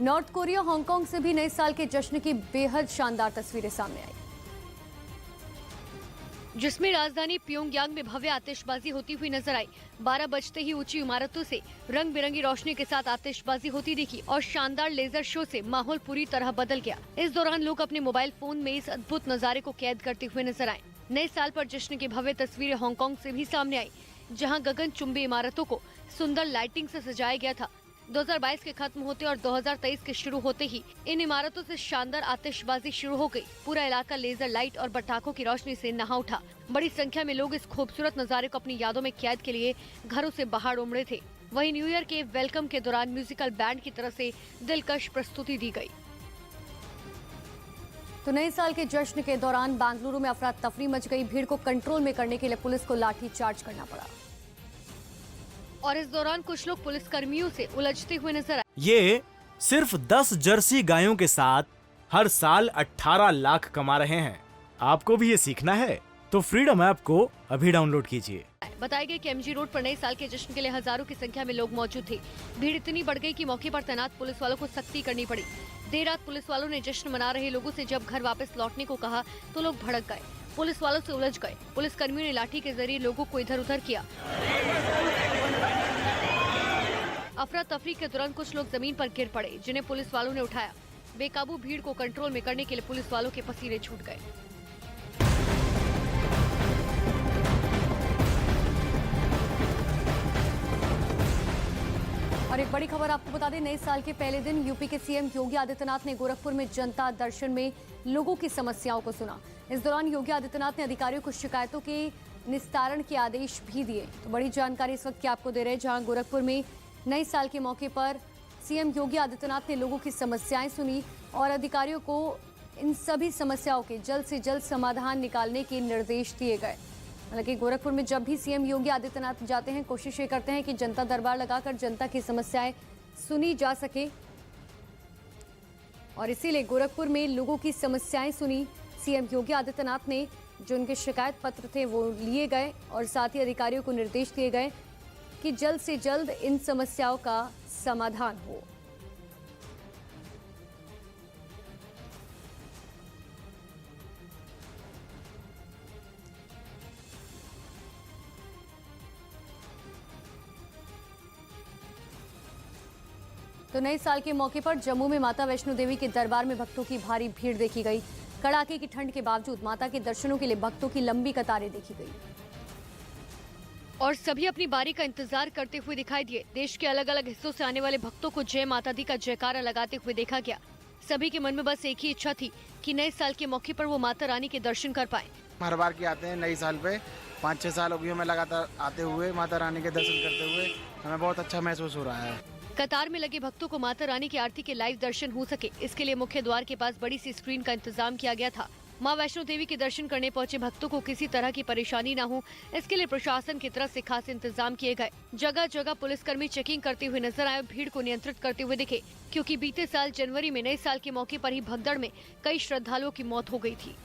North Korea Hong Kong से भी नए साल के जश्न की बेहद शानदार तस्वीरें सामने आई, जिसमें राजधानी प्योंगयांग में भव्य आतिशबाजी होती हुई नजर आई। 12 बजते ही ऊंची इमारतों से रंग बिरंगी रोशनी के साथ आतिशबाजी होती दिखी और शानदार लेजर शो से माहौल पूरी तरह बदल गया। इस दौरान लोग अपने मोबाइल फोन में इस अद्भुत नजारे को कैद करते हुए नजर आए। नए साल पर जश्न की भव्य तस्वीरें हांगकांग से भी सामने आई, जहां गगनचुंबी इमारतों को सुंदर लाइटिंग से सजाया गया था। 2022 के खत्म होते और 2023 के शुरू होते ही इन इमारतों से शानदार आतिशबाजी शुरू हो गई। पूरा इलाका लेजर लाइट और पटाखों की रोशनी से नहा उठा। बड़ी संख्या में लोग इस खूबसूरत नजारे को अपनी यादों में कैद के लिए घरों से बाहर उमड़े थे। वहीं न्यू ईयर के वेलकम के दौरान म्यूजिकल बैंड की तरफ से दिलकश प्रस्तुति दी गई। तो नए साल के जश्न के दौरान बेंगलुरु में अफरा तफरी मच गई। भीड़ को कंट्रोल में करने के लिए पुलिस को लाठी चार्ज करना पड़ा और इस दौरान कुछ लोग पुलिस कर्मियों से उलझते हुए नजर आए। ये सिर्फ 10 जर्सी गायों के साथ हर साल 18 लाख कमा रहे हैं। आपको भी ये सीखना है तो फ्रीडम ऐप को अभी डाउनलोड कीजिए। बताया गया कि एमजी रोड पर नए साल के जश्न के लिए हजारों की संख्या में लोग मौजूद थे। भीड़ इतनी बढ़ गई कि मौके पर तैनात पुलिस वालों को सख्ती करनी पड़ी। देर रात पुलिस वालों ने जश्न मना रहे लोगों से जब घर वापस लौटने को कहा तो लोग भड़क गए, पुलिस वालों से उलझ गए। पुलिस कर्मियों ने लाठी के जरिए लोगों को इधर उधर किया। अफरा तफरी के दौरान कुछ लोग जमीन पर गिर पड़े, जिन्हें पुलिस वालों ने उठाया। बेकाबू भीड़ को कंट्रोल में करने के लिए पुलिस वालों के पसीने छूट गए। और एक बड़ी खबर आपको बता दें, नए साल के पहले दिन यूपी के सीएम योगी आदित्यनाथ ने गोरखपुर में जनता दर्शन में लोगों की समस्याओं को सुना। इस दौरान योगी आदित्यनाथ ने अधिकारियों को शिकायतों के निस्तारण के आदेश भी दिए। तो बड़ी जानकारी इस वक्त की आपको दे रहे हैं, जहां गोरखपुर में नए साल के मौके पर सीएम योगी आदित्यनाथ ने लोगों की समस्याएं सुनी और अधिकारियों को इन सभी समस्याओं के जल्द से जल्द समाधान निकालने के निर्देश दिए गए। हालांकि गोरखपुर में जब भी सीएम योगी आदित्यनाथ जाते हैं, कोशिश ये करते हैं कि जनता दरबार लगाकर जनता की समस्याएं सुनी जा सके और इसीलिए गोरखपुर में लोगों की समस्याएं सुनी सीएम योगी आदित्यनाथ ने। जो उनके शिकायत पत्र थे वो लिए गए और साथ ही अधिकारियों को निर्देश दिए गए कि जल्द से जल्द इन समस्याओं का समाधान हो। तो नए साल के मौके पर जम्मू में माता वैष्णो देवी के दरबार में भक्तों की भारी भीड़ देखी गई। कड़ाके की ठंड के बावजूद माता के दर्शनों के लिए भक्तों की लंबी कतारें देखी गई और सभी अपनी बारी का इंतजार करते हुए दिखाई दिए। देश के अलग अलग हिस्सों से आने वाले भक्तों को जय माता दी का जयकारा लगाते हुए देखा गया। सभी के मन में बस एक ही इच्छा थी कि नए साल के मौके पर वो माता रानी के दर्शन कर पाए। हर बार के आते हैं नए साल पे, 5-6 साल हो गए हमें लगातार आते हुए माता रानी के दर्शन करते हुए। हमें बहुत अच्छा महसूस हो रहा है। कतार में लगे भक्तों को माता रानी की आरती के लाइव दर्शन हो सके, इसके लिए मुख्य द्वार के पास बड़ी सी स्क्रीन का इंतजाम किया गया था। मां वैष्णो देवी के दर्शन करने पहुंचे भक्तों को किसी तरह की परेशानी न हो, इसके लिए प्रशासन की तरफ से खास इंतजाम किए गए। जगह जगह पुलिसकर्मी चेकिंग करते हुए नजर आए, भीड़ को नियंत्रित करते हुए दिखे, क्योंकि बीते साल जनवरी में नए साल के मौके पर ही भगदड़ में कई श्रद्धालुओं की मौत हो गई थी।